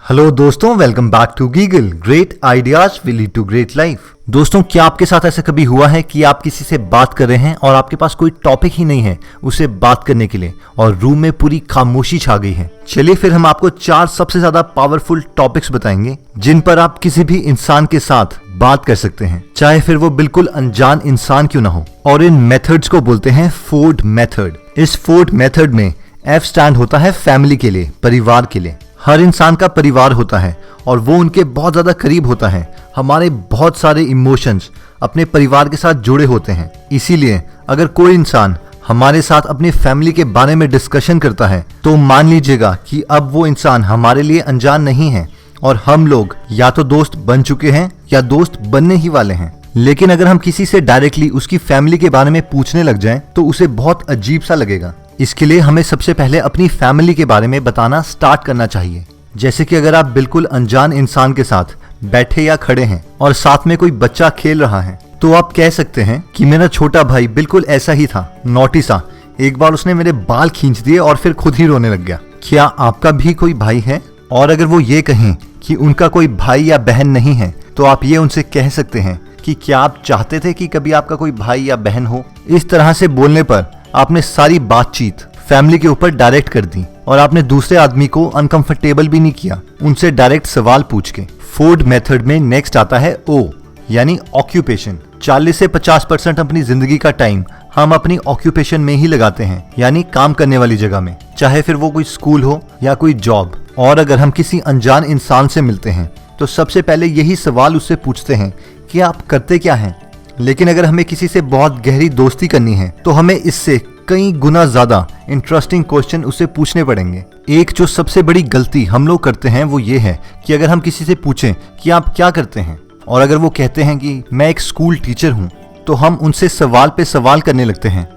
Hello दोस्तों, welcome back to Geegle. Great ideas will lead to great life. दोस्तों, क्या आपके साथ ऐसा कभी हुआ है कि आप किसी से बात कर रहे हैं और आपके पास कोई टॉपिक ही नहीं है उसे बात करने के लिए और रूम में पूरी खामोशी छा गई है? चलिए फिर हम आपको 4 सबसे ज्यादा पावरफुल टॉपिक्स बताएंगे जिन पर आप किसी भी इंसान के साथ बात कर सकते हैं, चाहे फिर वो बिल्कुल अनजान इंसान क्यों ना हो। और इन मेथड्स को बोलते हैं फोर्ड मेथड। इस फोर्ड मेथड में F स्टैंड होता है फैमिली के लिए, परिवार के लिए। हर इंसान का परिवार होता है और वो उनके बहुत ज्यादा करीब होता है। हमारे बहुत सारे इमोशंस अपने परिवार के साथ जुड़े होते हैं। इसीलिए अगर कोई इंसान हमारे साथ अपनी फैमिली के बारे में डिस्कशन करता है तो मान लीजिएगा कि अब वो इंसान हमारे लिए अनजान नहीं है और हम लोग या तो दोस्त बन चुके हैं या दोस्त बनने ही वाले हैं। लेकिन अगर हम किसी से डायरेक्टली उसकी फैमिली के बारे में पूछने लग जाएं तो उसे बहुत अजीब सा लगेगा। इसके लिए हमें सबसे पहले अपनी फैमिली के बारे में बताना स्टार्ट करना चाहिए। जैसे कि अगर आप बिल्कुल अनजान इंसान के साथ बैठे या खड़े हैं और साथ में कोई बच्चा खेल रहा है तो आप कह सकते हैं कि मेरा छोटा भाई बिल्कुल ऐसा ही था, नॉटी सा। एक बार उसने मेरे बाल खींच दिए और फिर खुद ही रोने लग गया। क्या आपका भी कोई भाई है? और अगर वो ये कहें कि उनका कोई भाई या बहन नहीं है तो आप ये उनसे कह सकते हैं कि क्या आप चाहते थे कि कभी आपका कोई भाई या बहन हो? इस तरह से बोलने पर आपने सारी बातचीत फैमिली के ऊपर डायरेक्ट कर दी और आपने दूसरे आदमी को अनकंफर्टेबल भी नहीं किया उनसे डायरेक्ट सवाल पूछ के। फोर्ड मेथड में नेक्स्ट आता है O यानी ऑक्यूपेशन। 40 से 50% अपनी जिंदगी का टाइम हम अपनी ऑक्यूपेशन में ही लगाते हैं, यानी काम करने वाली जगह में, चाहे फिर वो कोई स्कूल हो या कोई जॉब। और अगर हम किसी अनजान इंसान से मिलते हैं तो सबसे पहले यही सवाल उससे पूछते हैं कि आप करते क्या हैं। लेकिन अगर हमें किसी से बहुत गहरी दोस्ती करनी है तो हमें इससे कई गुना ज्यादा इंटरेस्टिंग क्वेश्चन उसे पूछने पड़ेंगे। एक जो सबसे बड़ी गलती हम लोग करते हैं वो ये है कि अगर हम किसी से पूछें कि आप क्या करते हैं और अगर वो कहते हैं कि मैं एक स्कूल टीचर हूँ तो हम उनसे सवाल पे सवाल करने लगते हैं।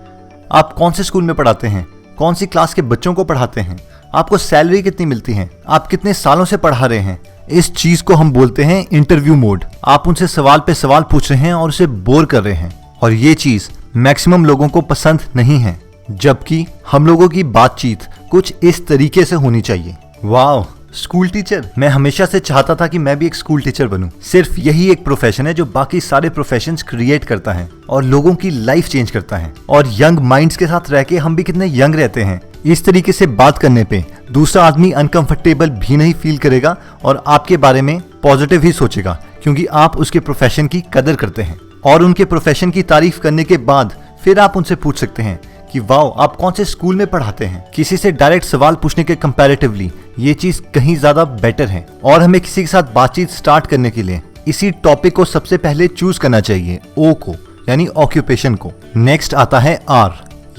आप कौन से स्कूल में पढ़ाते हैं? कौन सी क्लास के बच्चों को पढ़ाते हैं? आपको सैलरी कितनी मिलती है? आप कितने सालों से पढ़ा रहे हैं? इस चीज को हम बोलते हैं इंटरव्यू मोड। आप उनसे सवाल पे सवाल पूछ रहे हैं और उसे बोर कर रहे हैं और ये चीज मैक्सिमम लोगों को पसंद नहीं है, जबकि हम लोगों की बातचीत कुछ इस तरीके से होनी चाहिए। वाह, स्कूल टीचर! मैं हमेशा से चाहता था कि मैं भी एक स्कूल टीचर बनूं। सिर्फ यही एक प्रोफेशन है जो बाकी सारे प्रोफेशंस क्रिएट करता है और लोगों की लाइफ चेंज करता है। और यंग माइंड्स के साथ रह के हम भी कितने यंग रहते हैं। इस तरीके से बात करने पे दूसरा आदमी अनकंफर्टेबल भी नहीं फील करेगा और आपके बारे में पॉजिटिव ही सोचेगा, क्योंकि आप उसके प्रोफेशन की कदर करते हैं। और उनके प्रोफेशन की तारीफ करने के बाद फिर आप उनसे पूछ सकते हैं कि वाह, आप कौन से स्कूल में पढ़ाते हैं। किसी से डायरेक्ट सवाल पूछने के कंपैरेटिवली ये चीज कहीं ज्यादा बेटर है। और हमें किसी के साथ बातचीत स्टार्ट करने के लिए इसी टॉपिक को सबसे पहले चूज करना चाहिए, O को, यानी ऑक्यूपेशन को। नेक्स्ट आता है R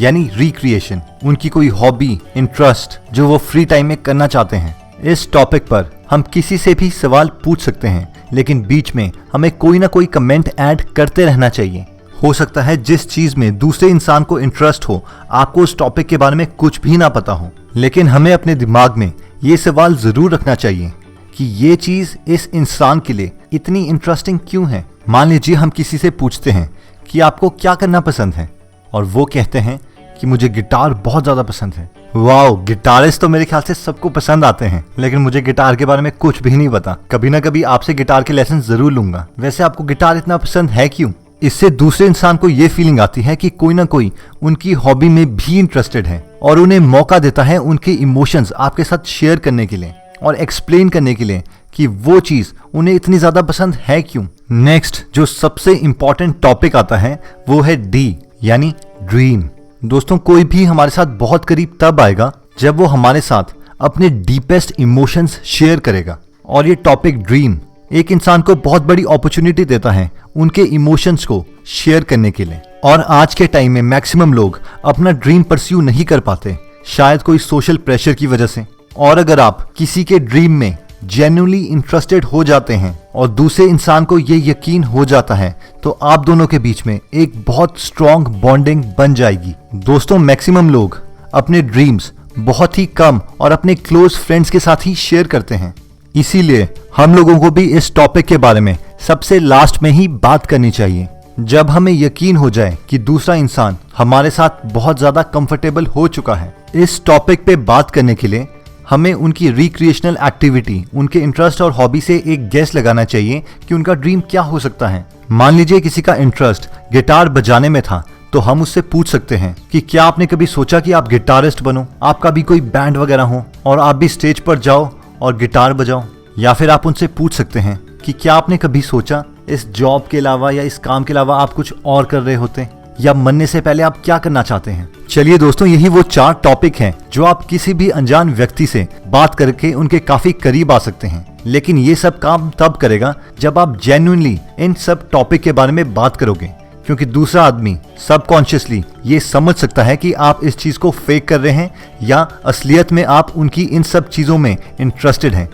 यानी रिक्रिएशन। उनकी कोई हॉबी, इंटरेस्ट जो वो फ्री टाइम में करना चाहते हैं। इस टॉपिक पर हम किसी से भी सवाल पूछ सकते हैं, लेकिन बीच में हमें कोई ना कोई कमेंट ऐड करते रहना चाहिए। हो सकता है जिस चीज में दूसरे इंसान को इंटरेस्ट हो आपको उस टॉपिक के बारे में कुछ भी ना पता हो, लेकिन हमें अपने दिमाग में ये सवाल जरूर रखना चाहिए कि ये चीज इस इंसान के लिए इतनी इंटरेस्टिंग क्यों है। मान लीजिए हम किसी से पूछते हैं कि आपको क्या करना पसंद है और वो कहते हैं कि मुझे गिटार बहुत ज्यादा पसंद है। वाओ, गिटारिस्ट तो मेरे ख्याल से सबको पसंद आते हैं, लेकिन मुझे गिटार के बारे में कुछ भी नहीं पता। कभी ना कभी आपसे गिटार के लेसन जरूर लूंगा। वैसे आपको गिटार इतना पसंद है क्यों? इससे दूसरे इंसान को ये फीलिंग आती है कि कोई ना कोई उनकी हॉबी में भी इंटरेस्टेड है और उन्हें मौका देता है उनके इमोशंस आपके साथ शेयर करने के लिए और एक्सप्लेन करने के लिए कि वो चीज उन्हें इतनी ज्यादा पसंद है क्यों। नेक्स्ट जो सबसे इंपॉर्टेंट टॉपिक आता है वो है D यानी ड्रीम। दोस्तों, कोई भी हमारे साथ बहुत करीब तब आएगा जब वो हमारे साथ अपने डीपेस्ट इमोशंस शेयर करेगा। और ये टॉपिक ड्रीम एक इंसान को बहुत बड़ी अपॉर्चुनिटी देता है उनके इमोशंस को शेयर करने के लिए। और आज के टाइम में मैक्सिमम लोग अपना ड्रीम परस्यू नहीं कर पाते, शायद कोई सोशल प्रेशर की वजह से। और अगर आप किसी के ड्रीम में जेन्युइनली इंटरेस्टेड हो जाते हैं और दूसरे इंसान को ये यकीन हो जाता है तो आप दोनों के बीच में एक बहुत स्ट्रॉन्ग बॉन्डिंग बन जाएगी। दोस्तों, मैक्सिमम लोग अपने ड्रीम्स बहुत ही कम और अपने क्लोज फ्रेंड्स के साथ ही शेयर करते हैं। इसीलिए हम लोगों को भी इस टॉपिक के बारे में सबसे लास्ट में ही बात करनी चाहिए, जब हमें यकीन हो जाए कि दूसरा इंसान हमारे साथ बहुत ज्यादा कंफर्टेबल हो चुका है। इस टॉपिक पे बात करने के लिए हमें उनकी रिक्रिएशनल एक्टिविटी, उनके इंटरेस्ट और हॉबी से एक गेस लगाना चाहिए कि उनका ड्रीम क्या हो सकता है। मान लीजिए किसी का इंटरेस्ट गिटार बजाने में था, तो हम उससे पूछ सकते हैं कि क्या आपने कभी सोचा कि आप गिटारिस्ट बनो, आपका भी कोई बैंड वगैरह हो और आप भी स्टेज पर जाओ और गिटार बजाओ। या फिर आप उनसे पूछ सकते हैं कि क्या आपने कभी सोचा इस जॉब के अलावा या इस काम के अलावा आप कुछ और कर रहे होते, या मरने से पहले आप क्या करना चाहते हैं। चलिए दोस्तों, यही वो 4 टॉपिक हैं जो आप किसी भी अनजान व्यक्ति से बात करके उनके काफी करीब आ सकते हैं। लेकिन ये सब काम तब करेगा जब आप जेन्युइनली इन सब टॉपिक के बारे में बात करोगे, क्योंकि दूसरा आदमी सबकॉन्शियसली ये समझ सकता है कि आप इस चीज को फेक कर रहे हैं या असलियत में आप उनकी इन सब चीजों में इंटरेस्टेड हैं।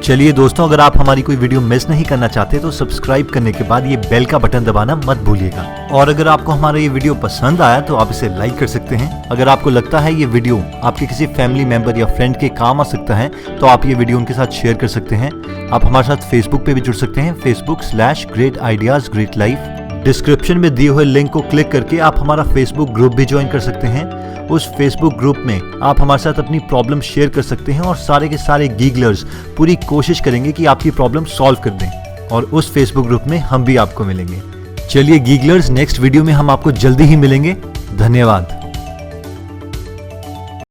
चलिए दोस्तों, अगर आप हमारी कोई वीडियो मिस नहीं करना चाहते तो सब्सक्राइब करने के बाद ये बेल का बटन दबाना मत भूलिएगा। और अगर आपको हमारा ये वीडियो पसंद आया तो आप इसे लाइक कर सकते हैं। अगर आपको लगता है ये वीडियो आपके किसी फैमिली मेंबर या फ्रेंड के काम आ सकता है तो आप ये वीडियो उनके साथ शेयर कर सकते हैं। आप हमारे साथ फेसबुक पे भी जुड़ सकते हैं, Facebook/Great Ideas Great Life। Description में दिए हुए लिंक को क्लिक करके आप हमारा फेसबुक ग्रुप भी ज्वाइन कर सकते हैं। उस फेसबुक ग्रुप में आप हमारे साथ अपनी प्रॉब्लम शेयर कर सकते हैं और सारे के सारे गीगलर्स पूरी कोशिश करेंगे कि आपकी प्रॉब्लम सॉल्व कर दें। और उस फेसबुक ग्रुप में हम भी आपको मिलेंगे। चलिए गीगलर्स, नेक्स्ट वीडियो में हम आपको जल्दी ही मिलेंगे। धन्यवाद।